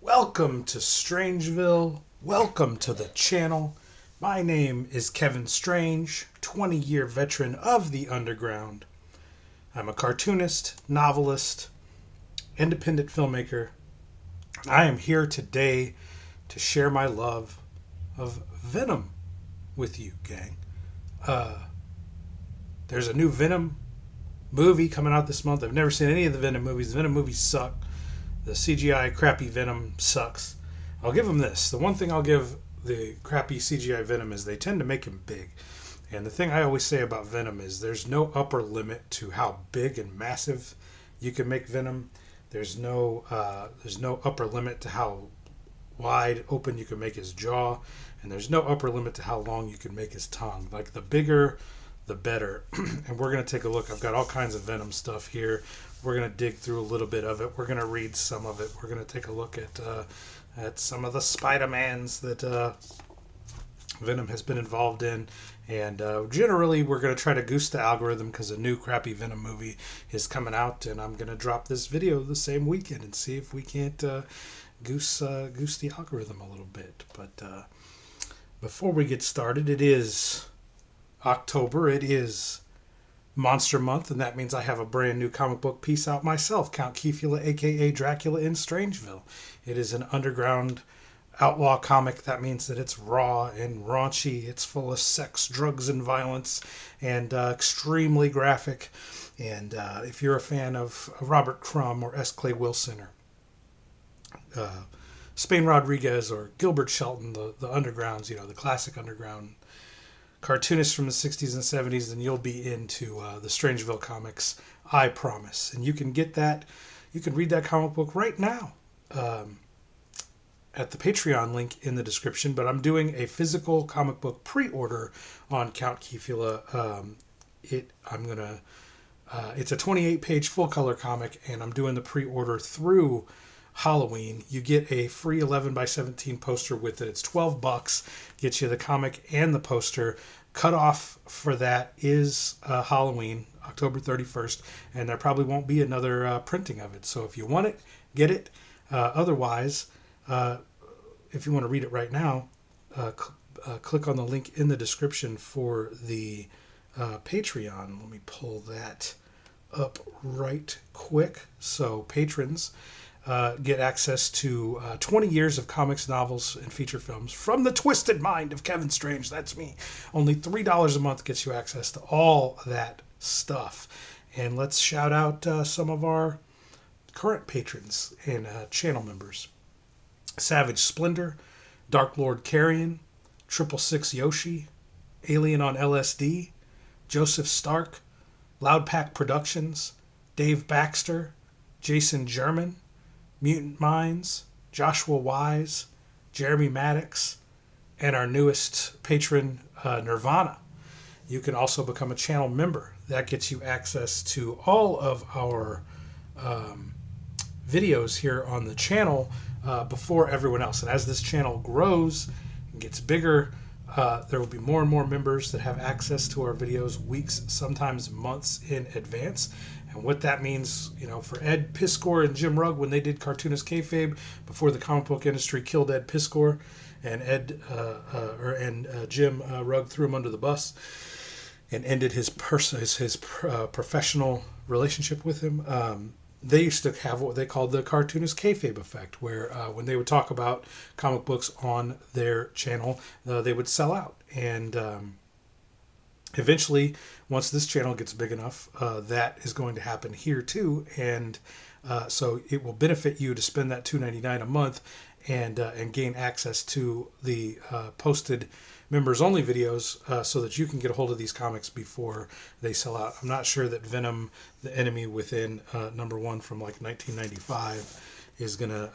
Welcome to Strangeville. Welcome to the channel. My name is Kevin Strange, 20-year veteran of the underground. I'm a cartoonist, novelist, independent filmmaker. I am here today to share my love of Venom with you, gang. There's a new Venom movie coming out this month. I've never seen any of the Venom movies. The Venom movies suck. The CGI crappy Venom sucks. I'll give them this. The one thing I'll give the crappy CGI Venom is they tend to make him big. And the thing I always say about Venom is there's no upper limit to how big and massive you can make Venom. There's no upper limit to how wide open you can make his jaw, and there's no upper limit to how long you can make his tongue. Like the bigger, the better. And we're gonna take a look. I've got all kinds of Venom stuff here. We're gonna dig through a little bit of it. We're gonna read some of it. We're gonna take a look at some of the Spider-Mans that Venom has been involved in. And generally, we're going to try to goose the algorithm because a new crappy Venom movie is coming out, and I'm going to drop this video the same weekend and see if we can't goose the algorithm a little bit. But before we get started, it is October. It is Monster Month, and that means I have a brand new comic book piece out myself, Count Kefula, aka Dracula in Strangeville. It is an underground outlaw comic. That means that it's raw and raunchy. It's full of sex, drugs, and violence, and extremely graphic. And if you're a fan of Robert Crumb or S. Clay Wilson or Spain Rodriguez or Gilbert Shelton, the undergrounds, the classic underground cartoonists from the 60s and 70s, then you'll be into the Strangeville comics, I promise. And you can get that, you can read that comic book right now at the Patreon link in the description. But I'm doing a physical comic book pre-order on Count Kefula. It's a 28-page full-color comic, and I'm doing the pre-order through Halloween. You get a free 11 by 17 poster with it. It's $12. Gets you the comic and the poster. Cutoff for that is Halloween, October 31st, and there probably won't be another printing of it. So if you want it, get it. Otherwise, if you want to read it right now, click on the link in the description for the Patreon. Let me pull that up right quick. So patrons get access to 20 years of comics, novels, and feature films from the twisted mind of Kevin Strange. That's me. Only $3 a month gets you access to all that stuff. And let's shout out some of our current patrons and channel members. Savage Splendor, Dark Lord Carrion, 666 Yoshi, Alien on LSD, Joseph Stark, Loudpack Productions, Dave Baxter, Jason German, Mutant Minds, Joshua Wise, Jeremy Maddox, and our newest patron, Nirvana. You can also become a channel member. That gets you access to all of our videos here on the channel before everyone else. And as this channel grows and gets bigger, there will be more and more members that have access to our videos weeks, sometimes months in advance. And what that means, for Ed Piskor and Jim Rugg, when they did Cartoonist Kayfabe before the comic book industry killed Ed Piskor, and Jim Rugg threw him under the bus and ended his professional relationship with him. They used to have what they called the Cartoonist Kayfabe effect, where when they would talk about comic books on their channel, they would sell out. And eventually, once this channel gets big enough, that is going to happen here too. And so it will benefit you to spend that $2.99 a month and gain access to the posted members only videos so that you can get a hold of these comics before they sell out. I'm not sure that Venom, the Enemy Within #1 from like 1995 is going to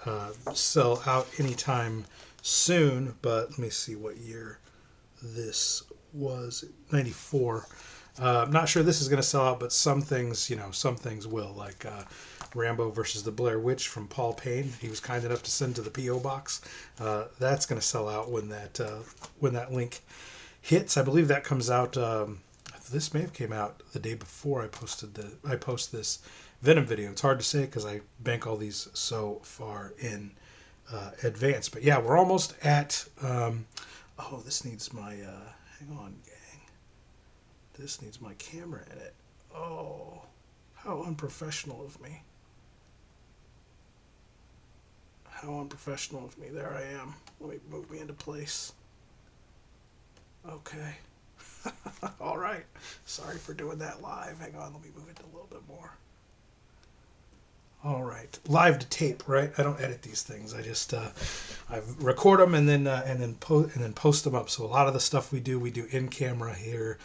sell out anytime soon, but let me see what year this was. 94. I'm not sure this is going to sell out, but some things will, like Rambo versus the Blair Witch from Paul Payne. He was kind enough to send to the P.O. box. That's going to sell out when that link hits. I believe that comes out. This may have came out the day before I post this Venom video. It's hard to say because I bank all these so far in advanced. But yeah, we're almost at. Oh, this needs my. Hang on, gang. This needs my camera in it. Oh, how unprofessional of me. How unprofessional of me. There I am. Let me move me into place. Okay. All right. Sorry for doing that live. Hang on. Let me move it a little bit more. All right. Live to tape, right? I don't edit these things. I just I record them and then post them up. So a lot of the stuff we do in camera here.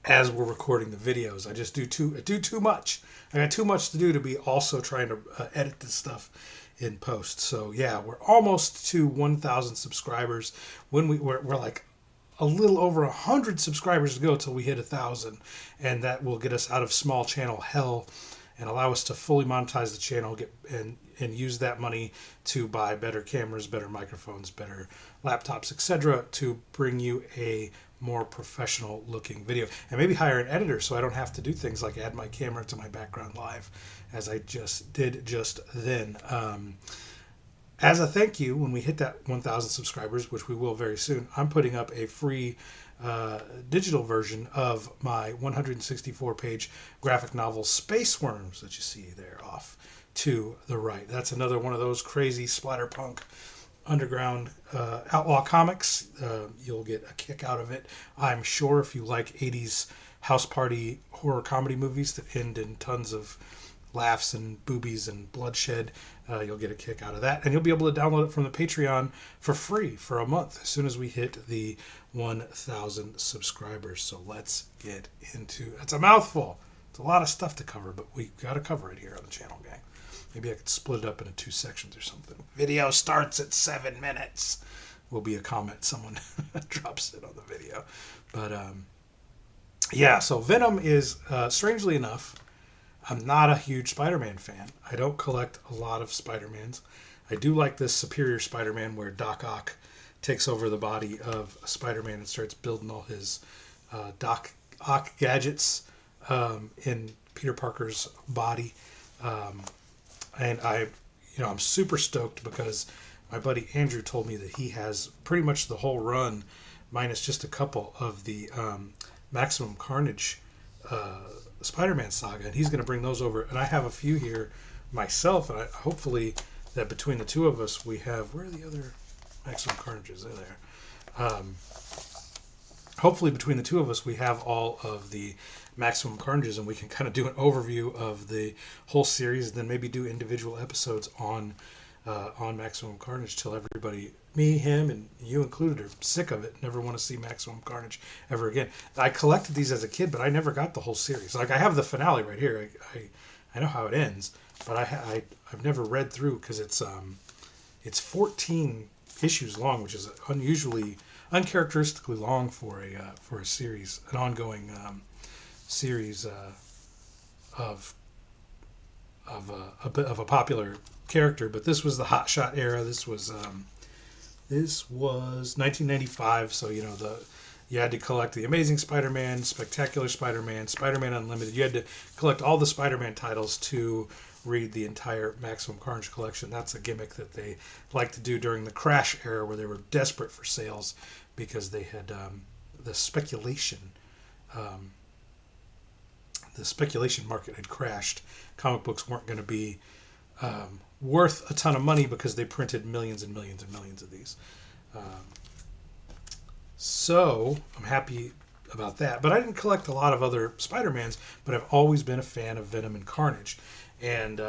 As we're recording the videos, I just do too much. I got too much to do to be also trying to edit this stuff in post. So yeah, we're almost to 1,000 subscribers. When we're like a little over 100 subscribers to go till we hit 1,000, and that will get us out of small channel hell and allow us to fully monetize the channel, and use that money to buy better cameras, better microphones, better laptops, etc., to bring you a more professional looking video, and maybe hire an editor so I don't have to do things like add my camera to my background live as I just did just then. As a thank you, when we hit that 1,000 subscribers, which we will very soon, I'm putting up a free digital version of my 164-page graphic novel Space Worms that you see there off to the right. That's another one of those crazy splatterpunk underground outlaw comics. You'll get a kick out of it, I'm sure, if you like 80s house party horror comedy movies that end in tons of laughs and boobies and bloodshed. You'll get a kick out of that, and you'll be able to download it from the Patreon for free for a month as soon as we hit the 1,000 subscribers. So let's get into it's a mouthful. It's a lot of stuff to cover, but we got to cover it here on the channel, gang. Maybe I could split it up into 2 sections or something. Video starts at 7 minutes. Will be a comment someone drops it on the video. But yeah, so Venom is, strangely enough, I'm not a huge Spider-Man fan. I don't collect a lot of Spider-Mans. I do like this Superior Spider-Man where Doc Ock takes over the body of Spider-Man and starts building all his Doc Ock gadgets in Peter Parker's body. And I'm super stoked because my buddy Andrew told me that he has pretty much the whole run, minus just a couple of the Maximum Carnage Spider-Man saga, and he's going to bring those over. And I have a few here myself, and hopefully that between the two of us we have. Where are the other Maximum Carnages? They're there. Hopefully between the two of us we have all of the Maximum Carnages, and we can kind of do an overview of the whole series, and then maybe do individual episodes on Maximum Carnage till everybody, me, him, and you included, are sick of it, never want to see Maximum Carnage ever again. I collected these as a kid, but I never got the whole series. Like, I have the finale right here. I know how it ends, but I've never read through because it's 14 issues long, which is uncharacteristically long for a series, an ongoing series of a popular character. But this was the hotshot era. This was 1995. So you had to collect the Amazing Spider-Man, Spectacular Spider-Man, Spider-Man Unlimited. You had to collect all the Spider-Man titles to read the entire Maximum Carnage collection. That's a gimmick that they liked to do during the Crash era, where they were desperate for sales because they had the speculation market had crashed. Comic books weren't going to be worth a ton of money because they printed millions and millions and millions of these. So I'm happy about that. But I didn't collect a lot of other Spider-Mans, but I've always been a fan of Venom and Carnage. And,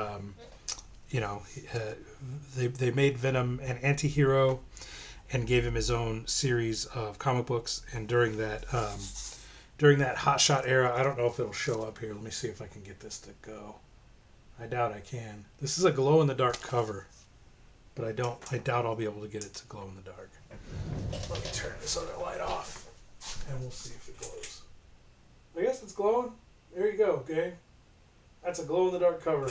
they made Venom an anti-hero and gave him his own series of comic books. And during that hotshot era, I don't know if it'll show up here. Let me see if I can get this to go. I doubt I can. This is a glow-in-the-dark cover, but I doubt I'll be able to get it to glow in the dark. Let me turn this other light off, and we'll see if it glows. I guess it's glowing. There you go, okay? That's a glow-in-the-dark cover.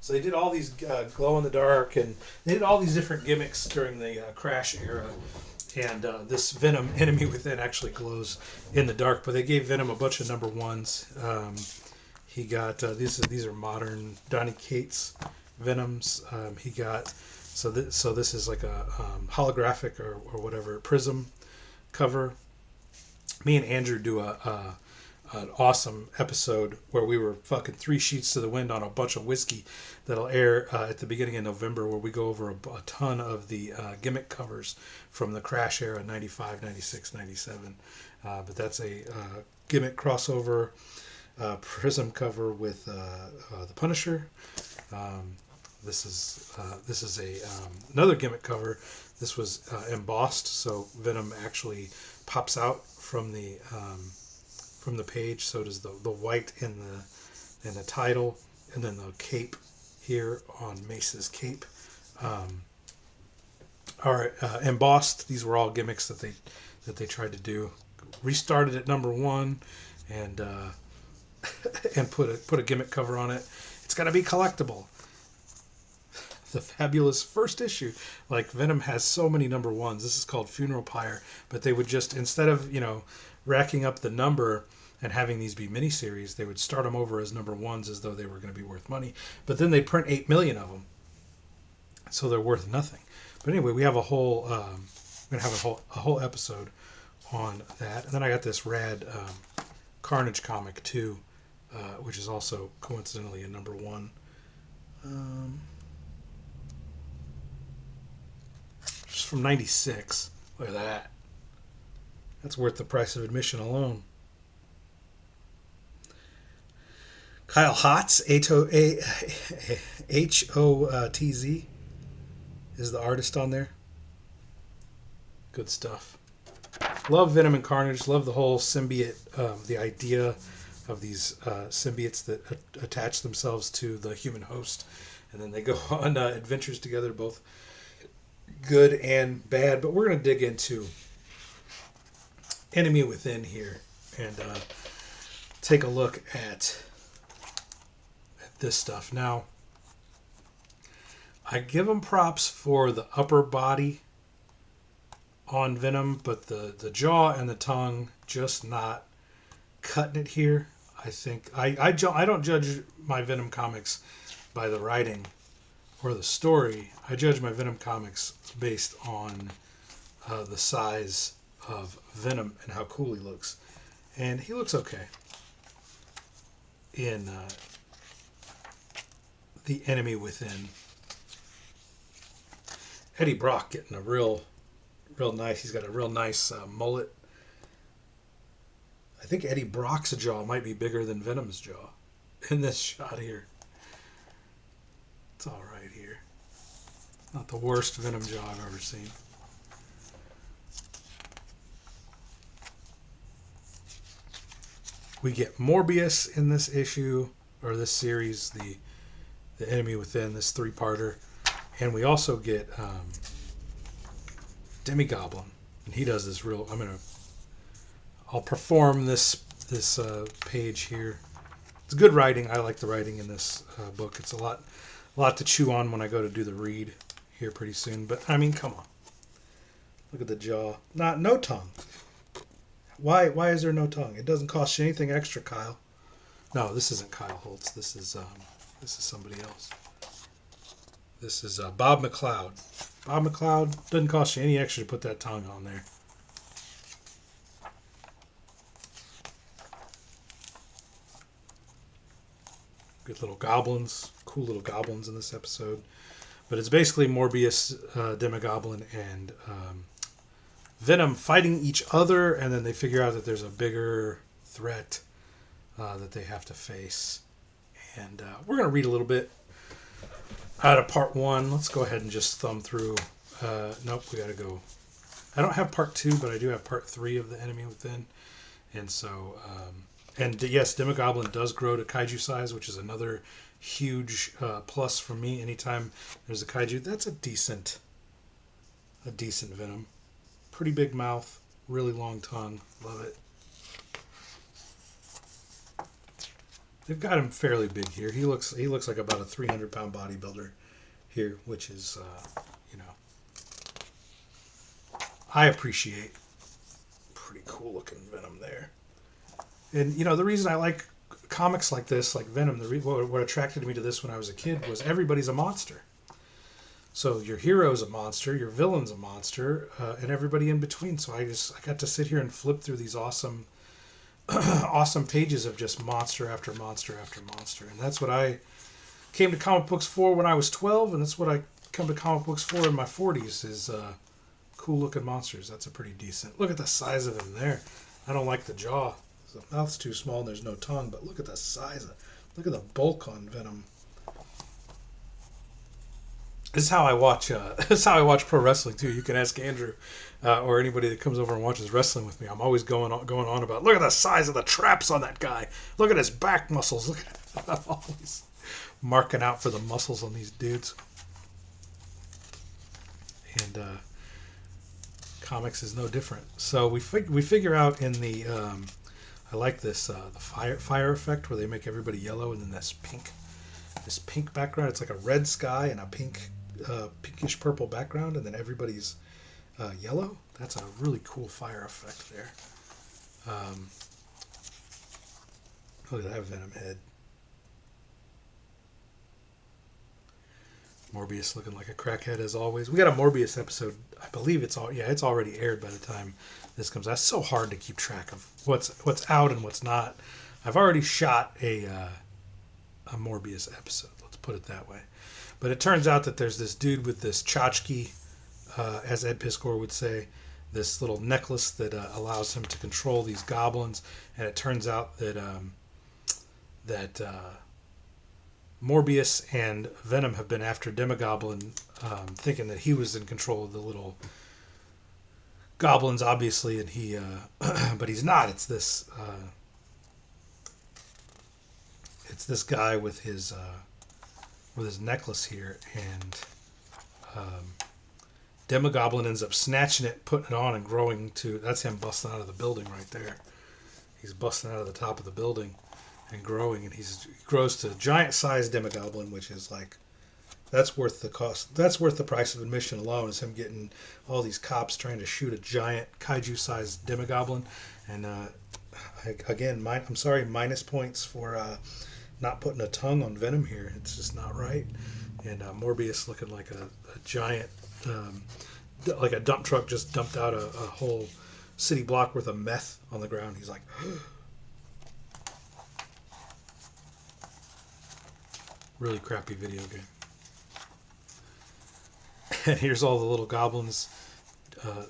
So they did all these glow-in-the-dark, and they did all these different gimmicks during the Crash era. And this Venom Enemy Within actually glows in the dark, but they gave Venom a bunch of #1s. He got these are modern Donny Cates Venoms. He got so this is like a holographic or whatever prism cover. Me and Andrew do an awesome episode where we were fucking 3 sheets to the wind on a bunch of whiskey that'll air at the beginning of November, where we go over a ton of the gimmick covers from the Crash era, 95, 96, 97. But that's a gimmick crossover prism cover with the Punisher. This is a another gimmick cover. This was embossed, so Venom actually pops out from the page. So does the white in the title, and then the cape here on Mace's cape are embossed. These were all gimmicks that they tried to do. Restarted at #1 and and put a gimmick cover on it. It's got to be collectible. The fabulous first issue. Like, Venom has so many #1s. This is called Funeral Pyre, but they would just, instead of racking up the number and having these be miniseries, they would start them over as #1s as though they were going to be worth money. But then they print 8 million of them, so they're worth nothing. But anyway, we have a whole we're gonna have a whole episode on that. And then I got this rad Carnage comic too, which is also coincidentally a #1. Just from '96. Look at that. That's worth the price of admission alone. Kyle Hotz, Hotz, is the artist on there. Good stuff. Love Venom and Carnage. Love the whole symbiote, the idea of these symbiotes that attach themselves to the human host. And then they go on adventures together, both good and bad. But we're going to dig into Enemy Within here and take a look at this stuff. Now, I give them props for the upper body on Venom, but the jaw and the tongue just not cutting it here. I think I don't judge my Venom comics by the writing or the story. I judge my Venom comics based on the size of Venom and how cool he looks, and he looks okay in The Enemy Within. Eddie Brock getting a real nice. He's got a real nice mullet. I think Eddie Brock's jaw might be bigger than Venom's jaw in this shot here. It's all right here. Not the worst Venom jaw I've ever seen. We get Morbius in this issue, or this series, the Enemy Within, this 3-parter. And we also get Demi-Goblin, and he does this real. I'll perform this page here. It's good writing. I like the writing in this book. It's a lot to chew on when I go to do the read here pretty soon. But I mean, come on, look at the jaw. No tongue. Why is there no tongue? It doesn't cost you anything extra, Kyle. No, this isn't Kyle Holtz. This is somebody else. This is Bob McLeod. Bob McLeod, doesn't cost you any extra to put that tongue on there. Good little goblins. Cool little goblins in this episode. But it's basically Morbius, Demi-Goblin, and Venom fighting each other, and then they figure out that there's a bigger threat that they have to face. And we're going to read a little bit out of part 1. Let's go ahead and just thumb through. Nope, we got to go. I don't have part 2, but I do have part 3 of The Enemy Within. And so, and yes, Demi-Goblin does grow to kaiju size, which is another huge plus for me. Anytime there's a kaiju, that's a decent Venom. Pretty big mouth, really long tongue. Love it. They've got him fairly big here. He looks like about a 300-pound bodybuilder here, which is, I appreciate. Pretty cool looking Venom there. And, the reason I like comics like this, like Venom, what attracted me to this when I was a kid was everybody's a monster. So your hero's a monster, your villain's a monster, and everybody in between. So I got to sit here and flip through these awesome awesome pages of just monster after monster after monster. And that's what I came to comic books for when I was 12, and that's what I come to comic books for in my 40s is cool looking monsters. That's a pretty decent. Look at the size of him there. I don't like the jaw. The mouth's too small and there's no tongue, but look at the size look at the bulk on Venom. This is how I watch. This is how I watch pro wrestling too. You can ask Andrew or anybody that comes over and watches wrestling with me. I'm always going on about. Look at the size of the traps on that guy. Look at his back muscles. Look at. I'm always marking out for the muscles on these dudes. And comics is no different. So we figure out in the. I like this the fire effect where they make everybody yellow and then this pink background. It's like a red sky and a pinkish purple background, and then everybody's yellow. That's a really cool fire effect there. Look at that Venom head. Morbius looking like a crackhead as always. We got a Morbius episode. I believe it's already aired by the time this comes out. It's so hard to keep track of what's out and what's not. I've already shot a Morbius episode. Let's put it that way. But it turns out that there's this dude with this tchotchke, as Ed Piskor would say, this little necklace that allows him to control these goblins. And it turns out that Morbius and Venom have been after Demogoblin, thinking that he was in control of the little goblins, obviously, and he, but he's not. It's this guy with his necklace here, and Demogoblin ends up snatching it, putting it on, and growing to. That's him busting out of the building right there. He's busting out of the top of the building and growing, and he grows to giant-sized Demogoblin, which is like, that's worth the cost. That's worth the price of admission alone, is him getting all these cops trying to shoot a giant kaiju-sized Demogoblin. And I'm sorry, minus points for not putting a tongue on Venom here. It's just not right. And Morbius looking like a giant, like a dump truck just dumped out a whole city block worth of meth on the ground. He's like... Really crappy video game. And here's all the little goblins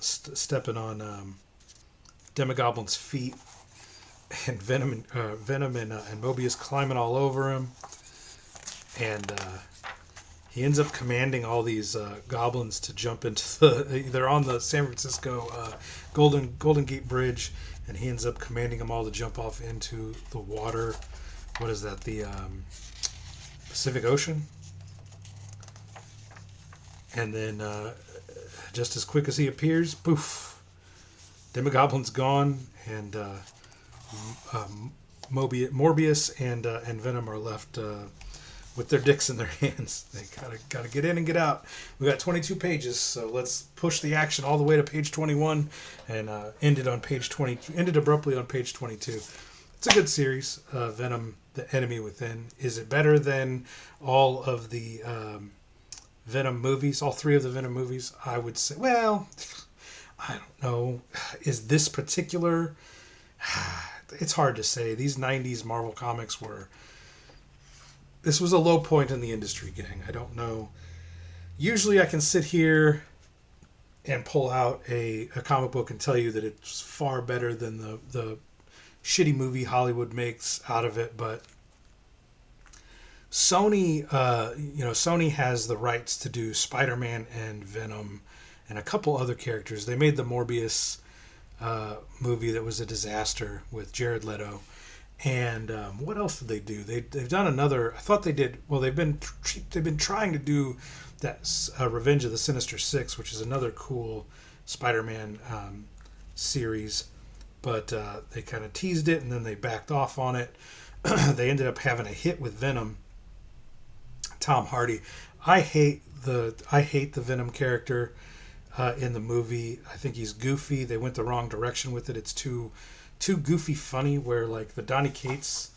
stepping on Demogoblin's feet, and Venom and Mobius climbing all over him. And he ends up commanding all these goblins to jump into they're on the San Francisco Golden Gate Bridge, and he ends up commanding them all to jump off into the water. What is that? The Pacific Ocean. And then just as quick as he appears, poof, Demogoblin's gone, and Morbius and Venom are left with their dicks in their hands. They gotta get in and get out. We got 22 pages, so let's push the action all the way to page 21 and ended abruptly on page 22. It's a good series. Venom, the Enemy Within. Is it better than all of the Venom movies, all three of the Venom movies? I would say, well, I don't know. Is this particular... It's hard to say. These 90s Marvel comics were... This was a low point in the industry, gang. I don't know. Usually I can sit here and pull out a comic book and tell you that it's far better than the shitty movie Hollywood makes out of it, but Sony has the rights to do Spider-Man and Venom and a couple other characters. They made the Morbius movie that was a disaster with Jared Leto, and what else did they do? They've done another. I thought they did. Well, they've been trying to do that Revenge of the Sinister Six, which is another cool Spider-Man series. But they kind of teased it, and then they backed off on it. They ended up having a hit with Venom. Tom Hardy. I hate the Venom character in the movie. I think he's goofy. They went the wrong direction with it. It's too goofy funny, where like the Donny Cates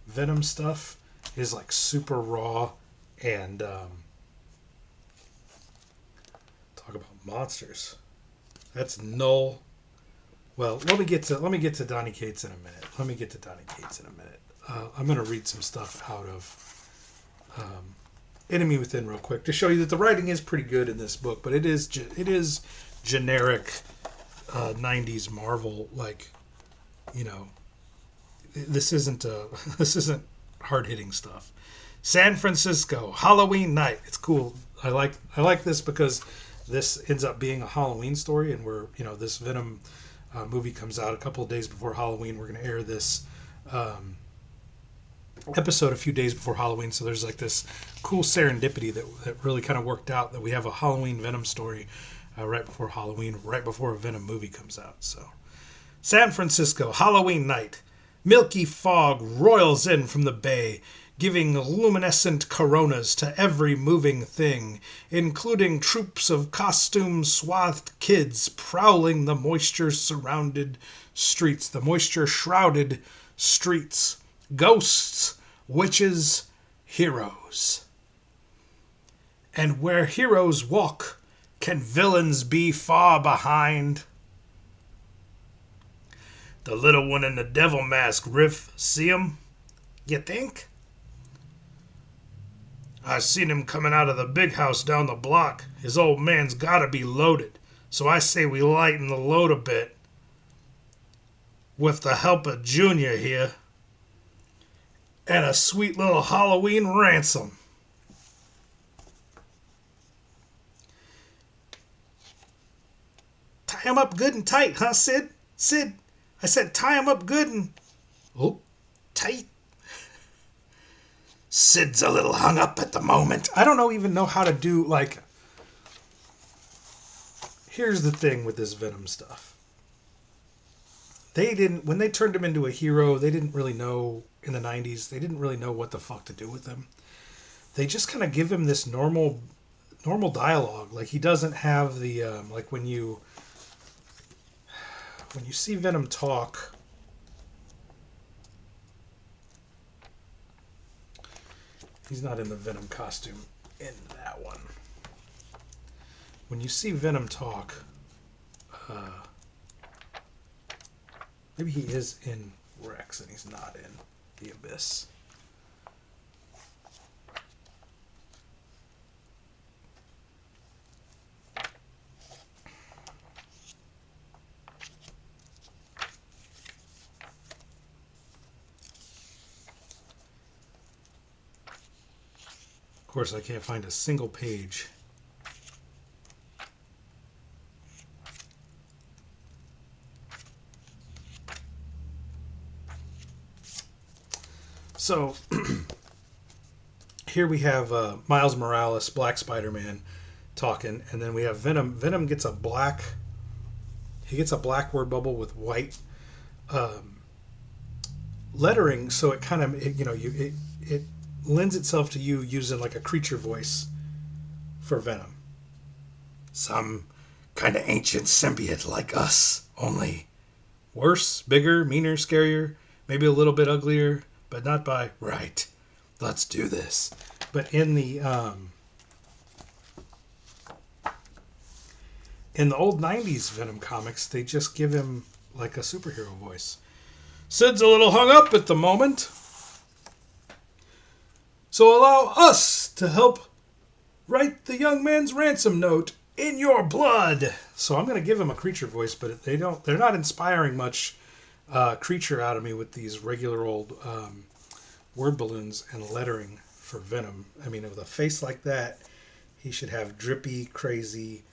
Venom stuff is like super raw and talk about monsters. That's null. Well, let me get to Donny Cates in a minute. I'm going to read some stuff out of Enemy Within real quick to show you that the writing is pretty good in this book, but it is generic 90s Marvel, like, you know, this isn't hard hitting stuff. San Francisco, Halloween night. It's cool. I like this because this ends up being a Halloween story, and we're, you know, this Venom movie comes out a couple of days before Halloween. We're going to air this episode a few days before Halloween, so there's like this cool serendipity that really kind of worked out, that we have a Halloween Venom story right before Halloween, right before a Venom movie comes out. So, San Francisco, Halloween night. Milky fog roils in from the bay, giving luminescent coronas to every moving thing, including troops of costume-swathed kids prowling the moisture-shrouded streets. Ghosts, witches, heroes. And where heroes walk, can villains be far behind? The little one in the devil mask, Riff, see him? You think? I seen him coming out of the big house down the block. His old man's gotta be loaded, so I say we lighten the load a bit. With the help of Junior here. And a sweet little Halloween ransom. Tie him up good and tight, huh, Sid? Sid, I said tie him up good and... Oh, tight. Sid's a little hung up at the moment. I don't even know how to do, like... Here's the thing with this Venom stuff. When they turned him into a hero, they didn't really know, in the 90s, they didn't really know what the fuck to do with him. They just kind of give him this normal dialogue. Like, he doesn't have the, like, when you see Venom talk, he's not in the Venom costume in that one. When you see Venom talk, maybe he is in Rex and he's not in the Abyss. Of course, I can't find a single page. So, here we have Miles Morales, Black Spider-Man, talking, and then we have Venom. Venom gets a black word bubble with white lettering, so it kind of, it lends itself to you using like a creature voice for Venom. Some kind of ancient symbiote like us, only worse, bigger, meaner, scarier, maybe a little bit uglier, but not by right. Let's do this. But in the old 90s Venom comics, they just give him like a superhero voice. Sid's a little hung up at the moment, so allow us to help write the young man's ransom note in your blood. So I'm going to give him a creature voice, but they're not inspiring much creature out of me with these regular old word balloons and lettering for Venom. I mean, with a face like that, he should have drippy, crazy,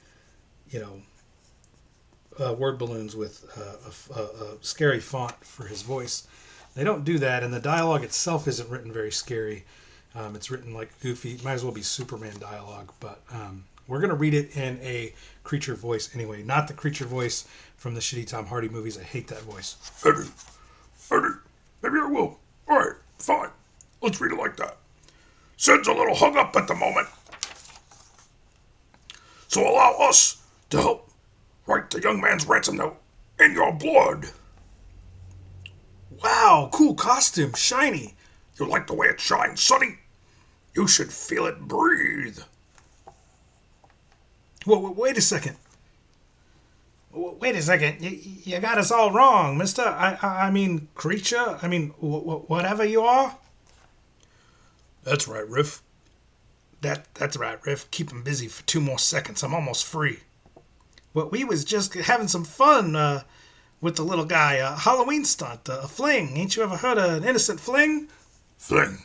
word balloons with a scary font for his voice. They don't do that, and the dialogue itself isn't written very scary. It's written like goofy. It might as well be Superman dialogue, but we're going to read it in a creature voice anyway, not the creature voice from the shitty Tom Hardy movies. I hate that voice. Eddie, maybe I will. All right, fine. Let's read it like that. Sid's a little hung up at the moment, so allow us to help write the young man's ransom note in your blood. Wow, cool costume, shiny. You like the way it shines, Sonny? You should feel it breathe. Whoa, wait a second. Wait a second. You got us all wrong, mister. I mean, creature. I mean, whatever you are. That's right, Riff. That's right, Riff. Keep him busy for 2 more seconds. I'm almost free. Well, we was just having some fun with the little guy. A Halloween stunt. A fling. Ain't you ever heard of an innocent fling? Fling.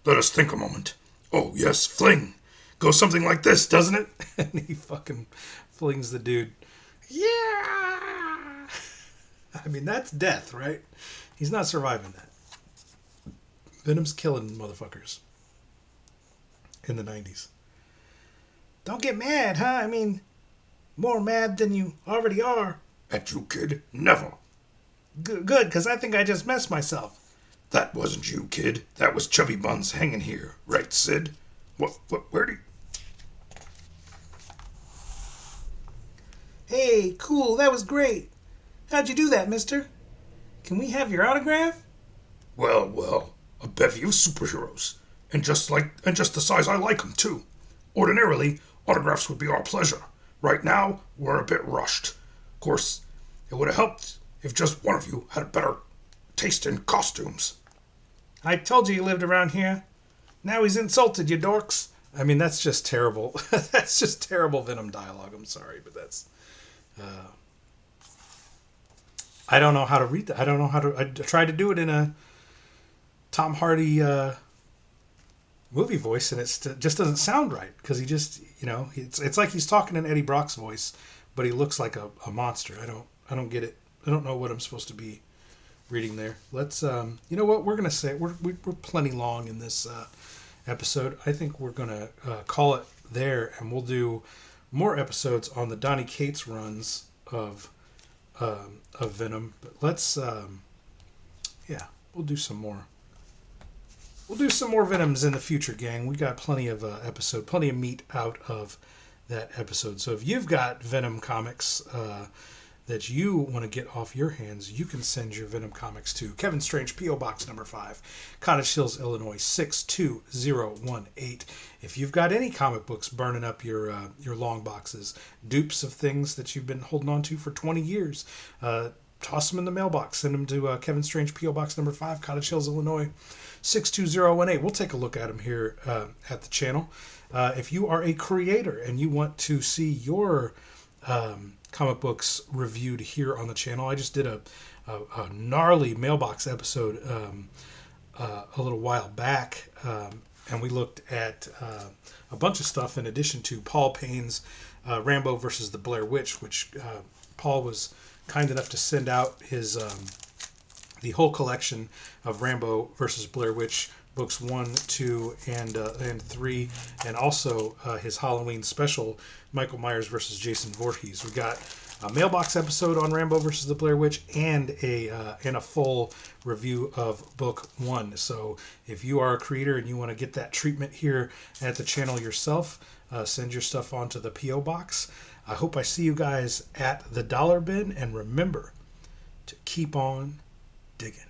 Let us think a moment. Oh, yes, fling. Goes something like this, doesn't it? And he fucking flings the dude. Yeah! I mean, that's death, right? He's not surviving that. Venom's killing motherfuckers in the 90s. Don't get mad, huh? I mean, more mad than you already are. At you, kid. Never. Good, because I think I just messed myself. That wasn't you, kid. That was Chubby Buns hanging here. Right, Sid? Where do you... Hey, cool, that was great. How'd you do that, mister? Can we have your autograph? Well, a bevy of superheroes. And just the size I like them, too. Ordinarily, autographs would be our pleasure. Right now, we're a bit rushed. Of course, it would have helped if just one of you had a better taste in costumes. I told you lived around here. Now he's insulted you, dorks. I mean, that's just terrible. That's just terrible Venom dialogue. I'm sorry, but that's... I don't know how to read that. I tried to do it in a Tom Hardy movie voice, and it just doesn't sound right. Because he just, it's like he's talking in Eddie Brock's voice, but he looks like a monster. I don't get it. I don't know what I'm supposed to be reading there. Let's, you know what? We're going to say, we're plenty long in this episode. I think we're going to call it there, and we'll do more episodes on the Donny Cates runs of Venom. But let's, we'll do some more. We'll do some more Venoms in the future, gang. We got plenty of plenty of meat out of that episode. So if you've got Venom comics that you want to get off your hands, you can send your Venom comics to Kevin Strange, P.O. Box number 5, Cottage Hills, Illinois 62018. If you've got any comic books burning up your long boxes, dupes of things that you've been holding on to for 20 years, toss them in the mailbox. Send them to Kevin Strange, P.O. Box number 5, Cottage Hills, Illinois 62018. We'll take a look at them here at the channel. If you are a creator and you want to see your comic books reviewed here on the channel, I just did a gnarly mailbox episode a little while back, and we looked at a bunch of stuff in addition to Paul Payne's Rambo versus the Blair Witch, which Paul was kind enough to send out his the whole collection of Rambo versus Blair Witch books 1, 2, and 3, and also his Halloween special, Michael Myers versus Jason Voorhees. We got a mailbox episode on Rambo versus the Blair Witch and a full review of book 1. So if you are a creator and you want to get that treatment here at the channel yourself, send your stuff onto the P.O. Box. I hope I see you guys at the dollar bin, and remember to keep on digging.